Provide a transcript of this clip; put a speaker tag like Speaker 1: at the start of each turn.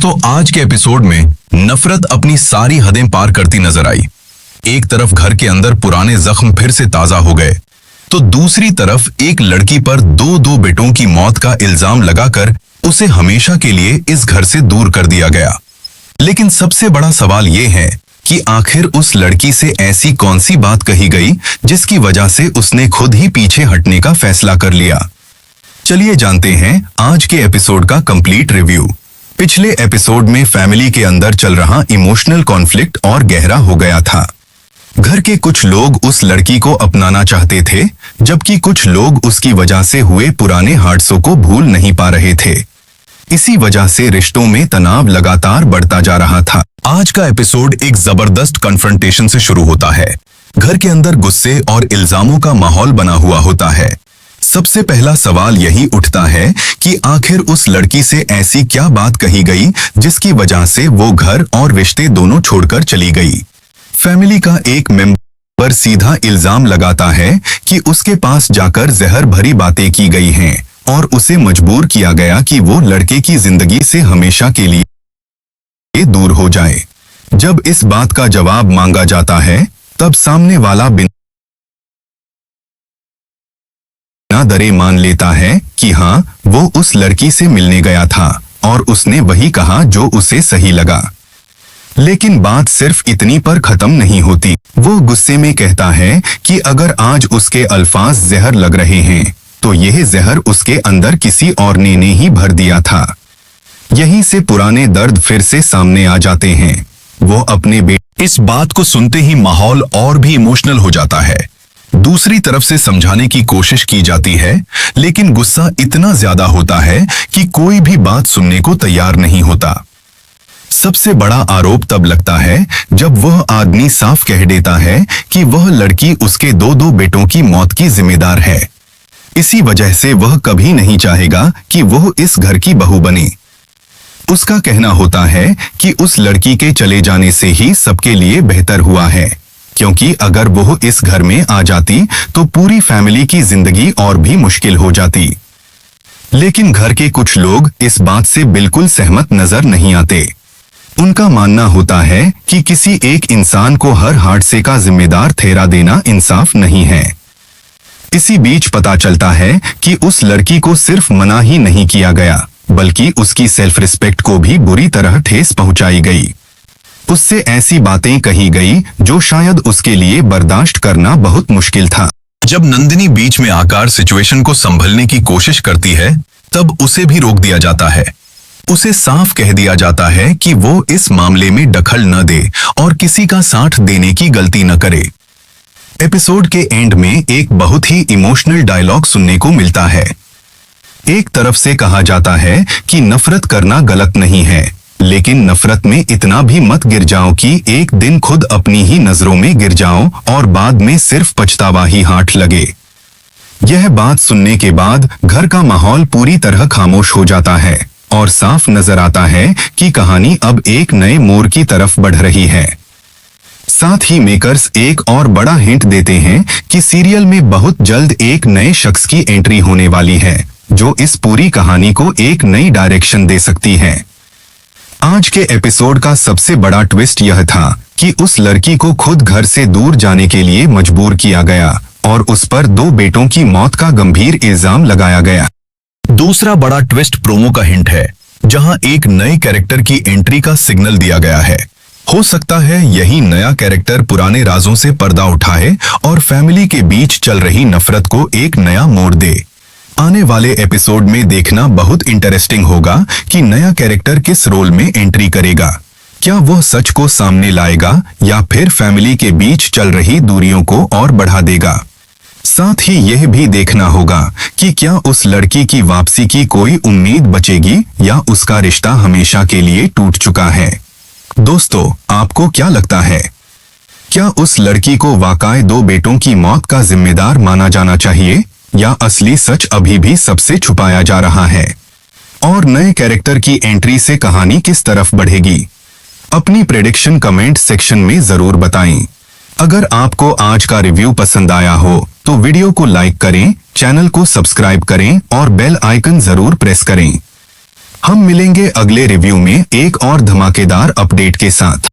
Speaker 1: दोस्तों, आज के एपिसोड में नफरत अपनी सारी हदें पार करती नजर आई। एक तरफ घर के अंदर पुराने जख्म फिर से ताजा हो गए, तो दूसरी तरफ एक लड़की पर दो बेटों की मौत का इल्जाम लगाकर उसे हमेशा के लिए इस घर से दूर कर दिया गया। लेकिन सबसे बड़ा सवाल यह है कि आखिर उस लड़की से ऐसी कौन सी बात कही गई जिसकी वजह से उसने खुद ही पीछे हटने का फैसला कर लिया। चलिए जानते हैं आज के एपिसोड का कंप्लीट रिव्यू। पिछले एपिसोड में फैमिली के अंदर चल रहा इमोशनल कॉन्फ्लिक्ट और गहरा हो गया था। घर के कुछ लोग उस लड़की को अपनाना चाहते थे, जबकि कुछ लोग उसकी वजह से हुए पुराने हादसों को भूल नहीं पा रहे थे। इसी वजह से रिश्तों में तनाव लगातार बढ़ता जा रहा था। आज का एपिसोड एक जबरदस्त कन्फ्रंटेशन से शुरू होता है। घर के अंदर गुस्से और इल्जामों का माहौल बना हुआ होता है। सबसे पहला सवाल यही उठता है कि आखिर उस लड़की से ऐसी क्या बात कही गई जिसकी वजह से वो घर और रिश्ते दोनों छोड़कर चली गई। फैमिली का एक मेंबर सीधा इल्जाम लगाता है कि उसके पास जाकर जहर भरी बातें की गई हैं और उसे मजबूर किया गया कि वो लड़के की जिंदगी से हमेशा के लिए दूर हो जाए। जब इस बात का जवाब मांगा जाता है, तब सामने वाला बिना डरे मान लेता है कि हाँ, वो उस लड़की से मिलने गया था और उसने वही कहा जो उसे सही लगा। लेकिन बात सिर्फ इतनी पर खत्म नहीं होती। वो गुस्से में कहता है कि अगर आज उसके अल्फाज जहर लग रहे हैं, तो यह जहर उसके अंदर किसी और ने ही भर दिया था। यहीं से पुराने दर्द फिर से सामने आ जाते हैं। वो अपने इस बात को सुनते ही माहौल और भी इमोशनल हो जाता है। दूसरी तरफ से समझाने की कोशिश की जाती है, लेकिन गुस्सा इतना ज्यादा होता है कि कोई भी बात सुनने को तैयार नहीं होता। सबसे बड़ा आरोप तब लगता है जब वह आदमी साफ कह देता है कि वह लड़की उसके दो बेटों की मौत की जिम्मेदार है। इसी वजह से वह कभी नहीं चाहेगा कि वह इस घर की बहू बने। उसका कहना होता है कि उस लड़की के चले जाने से ही सबके लिए बेहतर हुआ है, क्योंकि अगर वो इस घर में आ जाती तो पूरी फैमिली की जिंदगी और भी मुश्किल हो जाती। लेकिन घर के कुछ लोग इस बात से बिल्कुल सहमत नजर नहीं आते। उनका मानना होता है कि किसी एक इंसान को हर हादसे का जिम्मेदार ठहरा देना इंसाफ नहीं है। इसी बीच पता चलता है कि उस लड़की को सिर्फ मना ही नहीं किया गया, बल्कि उसकी सेल्फ रिस्पेक्ट को भी बुरी तरह ठेस पहुंचाई गई। उससे ऐसी बातें कही गई जो शायद उसके लिए बर्दाश्त करना बहुत मुश्किल था। जब नंदिनी बीच में आकर सिचुएशन को संभलने की कोशिश करती है, तब उसे भी रोक दिया जाता है। उसे साफ कह दिया जाता है कि वो इस मामले में दखल न दे और किसी का साथ देने की गलती न करे। एपिसोड के एंड में एक बहुत ही इमोशनल डायलॉग सुनने को मिलता है। एक तरफ से कहा जाता है कि नफरत करना गलत नहीं है, लेकिन नफरत में इतना भी मत गिर जाओ कि एक दिन खुद अपनी ही नजरों में गिर जाओ और बाद में सिर्फ पछतावा ही हाथ लगे। यह बात सुनने के बाद घर का माहौल पूरी तरह खामोश हो जाता है और साफ नजर आता है कि कहानी अब एक नए मोड़ की तरफ बढ़ रही है। साथ ही मेकर्स एक और बड़ा हिंट देते हैं कि सीरियल में बहुत जल्द एक नए शख्स की एंट्री होने वाली है, जो इस पूरी कहानी को एक नई डायरेक्शन दे सकती है। आज के एपिसोड का सबसे बड़ा ट्विस्ट यह था कि उस लड़की को खुद घर से दूर जाने के लिए मजबूर किया गया और उस पर 2 बेटों की मौत का गंभीर इल्जाम लगाया गया। दूसरा बड़ा ट्विस्ट प्रोमो का हिंट है, जहां एक नए कैरेक्टर की एंट्री का सिग्नल दिया गया है। हो सकता है यही नया कैरेक्टर पुराने राजों से पर्दा उठाए और फैमिली के बीच चल रही नफरत को एक नया मोड़ दे। आने वाले एपिसोड में देखना बहुत इंटरेस्टिंग होगा कि नया कैरेक्टर किस रोल में एंट्री करेगा। क्या वह सच को सामने लाएगा या फिर फैमिली के बीच चल रही दूरियों को और बढ़ा देगा। साथ ही यह भी देखना होगा कि क्या उस लड़की की वापसी की कोई उम्मीद बचेगी या उसका रिश्ता हमेशा के लिए टूट चुका है। दोस्तों, आपको क्या लगता है? क्या उस लड़की को वाकई 2 बेटों की मौत का जिम्मेदार माना जाना चाहिए या असली सच अभी भी सबसे छुपाया जा रहा है? और नए कैरेक्टर की एंट्री से कहानी किस तरफ बढ़ेगी? अपनी प्रेडिक्शन कमेंट सेक्शन में जरूर बताएं। अगर आपको आज का रिव्यू पसंद आया हो तो वीडियो को लाइक करें, चैनल को सब्सक्राइब करें और बेल आइकन जरूर प्रेस करें। हम मिलेंगे अगले रिव्यू में एक और धमाकेदार अपडेट के साथ।